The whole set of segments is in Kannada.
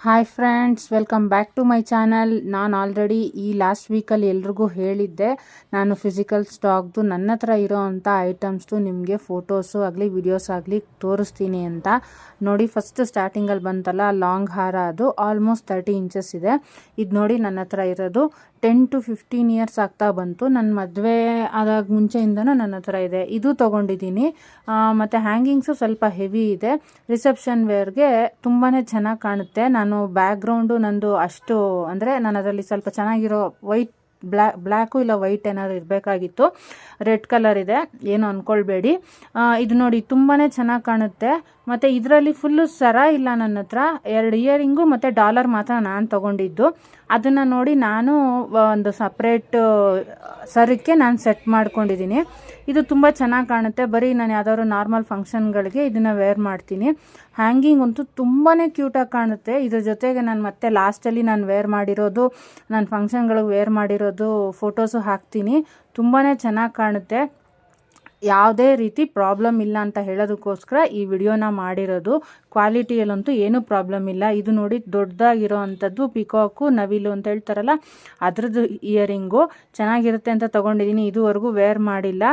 Hi friends, welcome back to my channel. ನಾನು ಆಲ್ರೆಡಿ ಈ ಲಾಸ್ಟ್ ವೀಕಲ್ಲಿ ಎಲ್ರಿಗೂ ಹೇಳಿದ್ದೆ, ನಾನು ಫಿಸಿಕಲ್ ಸ್ಟಾಕ್ದು ನನ್ನ ಹತ್ರ ಇರೋ ಅಂಥ ಐಟಮ್ಸ್ದು ನಿಮಗೆ ಫೋಟೋಸು ಆಗಲಿ ವಿಡಿಯೋಸ್ ಆಗಲಿ ತೋರಿಸ್ತೀನಿ ಅಂತ. ನೋಡಿ, ಫಸ್ಟ್ ಸ್ಟಾರ್ಟಿಂಗಲ್ಲಿ ಬಂತಲ್ಲ ಲಾಂಗ್ ಹಾರ, ಅದು ಆಲ್ಮೋಸ್ಟ್ 30 ಇಂಚಸ್ ಇದೆ. ಇದು ನೋಡಿ ನನ್ನ ಹತ್ರ ಇರೋದು 10 to 15 ಇಯರ್ಸ್ ಆಗ್ತಾ ಬಂತು. ನನ್ನ ಮದುವೆ ಆದಾಗ ಮುಂಚೆಯಿಂದನೂ ನನ್ನ ಹತ್ರ ಇದೆ. ಇದು ತೊಗೊಂಡಿದ್ದೀನಿ. ಮತ್ತು ಹ್ಯಾಂಗಿಂಗ್ಸು ಸ್ವಲ್ಪ ಹೆವಿ ಇದೆ. ರಿಸೆಪ್ಷನ್ ವೇರ್ಗೆ ತುಂಬಾ ಚೆನ್ನಾಗಿ ಕಾಣುತ್ತೆ. ನಾನು ಬ್ಯಾಕ್ಗ್ರೌಂಡು ನಂದು ಅಷ್ಟು ಅಂದರೆ ನಾನು ಅದರಲ್ಲಿ ಸ್ವಲ್ಪ ಚೆನ್ನಾಗಿರೋ ವೈಟ್ ಬ್ಲ್ಯಾಕು ಇಲ್ಲ ವೈಟ್ ಏನಾದ್ರು ಇರಬೇಕಾಗಿತ್ತು. ರೆಡ್ ಕಲರ್ ಇದೆ, ಏನು ಅಂದ್ಕೊಳ್ಬೇಡಿ. ಇದು ನೋಡಿ ತುಂಬಾ ಚೆನ್ನಾಗಿ ಕಾಣುತ್ತೆ. ಮತ್ತು ಇದರಲ್ಲಿ ಫುಲ್ಲು ಸರ ಇಲ್ಲ ನನ್ನ ಹತ್ರ. 2 ಇಯರಿಂಗು ಮತ್ತು ಡಾಲರ್ ಮಾತ್ರ ನಾನು ತೊಗೊಂಡಿದ್ದು. ಅದನ್ನು ನೋಡಿ ನಾನು ಒಂದು ಸಪ್ರೇಟ್ ಸರಕ್ಕೆ ನಾನು ಸೆಟ್ ಮಾಡ್ಕೊಂಡಿದ್ದೀನಿ. ಇದು ತುಂಬ ಚೆನ್ನಾಗಿ ಕಾಣುತ್ತೆ. ಬರೀ ನಾನು ಯಾವ್ದಾದ್ರು ನಾರ್ಮಲ್ ಫಂಕ್ಷನ್ಗಳಿಗೆ ಇದನ್ನು ವೇರ್ ಮಾಡ್ತೀನಿ. ಹ್ಯಾಂಗಿಂಗ್ ಅಂತೂ ತುಂಬಾ ಕ್ಯೂಟಾಗಿ ಕಾಣುತ್ತೆ. ಇದ್ರ ಜೊತೆಗೆ ನಾನು ಮತ್ತೆ ಲಾಸ್ಟಲ್ಲಿ ನಾನು ವೇರ್ ಮಾಡಿರೋದು, ನನ್ನ ಫಂಕ್ಷನ್ಗಳಿಗೆ ವೇರ್ ಮಾಡಿರೋದು ಫೋಟೋಸು ಹಾಕ್ತೀನಿ. ತುಂಬಾ ಚೆನ್ನಾಗಿ ಕಾಣುತ್ತೆ. ಯಾವುದೇ ರೀತಿ ಪ್ರಾಬ್ಲಮ್ ಇಲ್ಲ ಅಂತ ಹೇಳೋದಕ್ಕೋಸ್ಕರ ಈ ವಿಡಿಯೋನ ಮಾಡಿರೋದು. ಕ್ವಾಲಿಟಿಯಲ್ಲಂತೂ ಏನೂ ಪ್ರಾಬ್ಲಮ್ ಇಲ್ಲ. ಇದು ನೋಡಿ ದೊಡ್ಡದಾಗಿರೋ ಅಂಥದ್ದು ಪಿಕಾಕು ನವಿಲು ಅಂತ ಹೇಳ್ತಾರಲ್ಲ, ಅದ್ರದ್ದು ಇಯರಿಂಗು ಚೆನ್ನಾಗಿರುತ್ತೆ ಅಂತ ತೊಗೊಂಡಿದ್ದೀನಿ. ಇದುವರೆಗೂ ವೇರ್ ಮಾಡಿಲ್ಲ.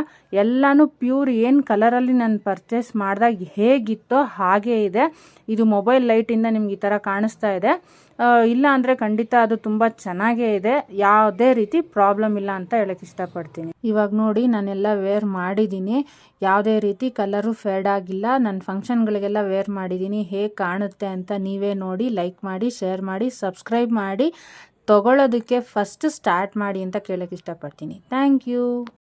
ಎಲ್ಲನೂ ಪ್ಯೂರ್ ಏನು ಕಲರಲ್ಲಿ ನಾನು ಪರ್ಚೇಸ್ ಮಾಡಿದಾಗ ಹೇಗಿತ್ತೋ ಹಾಗೇ ಇದೆ. ಇದು ಮೊಬೈಲ್ ಲೈಟಿಂದ ನಿಮ್ಗೆ ಈ ಥರ ಕಾಣಿಸ್ತಾ ಇದೆ. ಇಲ್ಲ ಅಂದರೆ ಖಂಡಿತ ಅದು ತುಂಬ ಚೆನ್ನಾಗೇ ಇದೆ. ಯಾವುದೇ ರೀತಿ ಪ್ರಾಬ್ಲಮ್ ಇಲ್ಲ ಅಂತ ಹೇಳಕ್ಕೆ ಇಷ್ಟಪಡ್ತೀನಿ. ಇವಾಗ ನೋಡಿ ನಾನೆಲ್ಲ ವೇರ್ ಮಾಡಿದ್ದೀನಿ. ಯಾವುದೇ ರೀತಿ ಕಲರು ಫೇಡ್ ಆಗಿಲ್ಲ. ನನ್ನ ಫಂಕ್ಷನ್ಗಳಿಗೆಲ್ಲ ವೇರ್ ಮಾಡಿದ್ದೀನಿ. ಹೇಗೆ ಕಾಣುತ್ತೆ ಅಂತ ನೀವೇ ನೋಡಿ, ಲೈಕ್ ಮಾಡಿ, ಶೇರ್ ಮಾಡಿ, ಸಬ್ಸ್ಕ್ರೈಬ್ ಮಾಡಿ, ತೊಗೊಳ್ಳೋದಕ್ಕೆ ಫಸ್ಟ್ ಸ್ಟಾರ್ಟ್ ಮಾಡಿ ಅಂತ ಕೇಳಕ್ಕೆ ಇಷ್ಟಪಡ್ತೀನಿ. Thank you.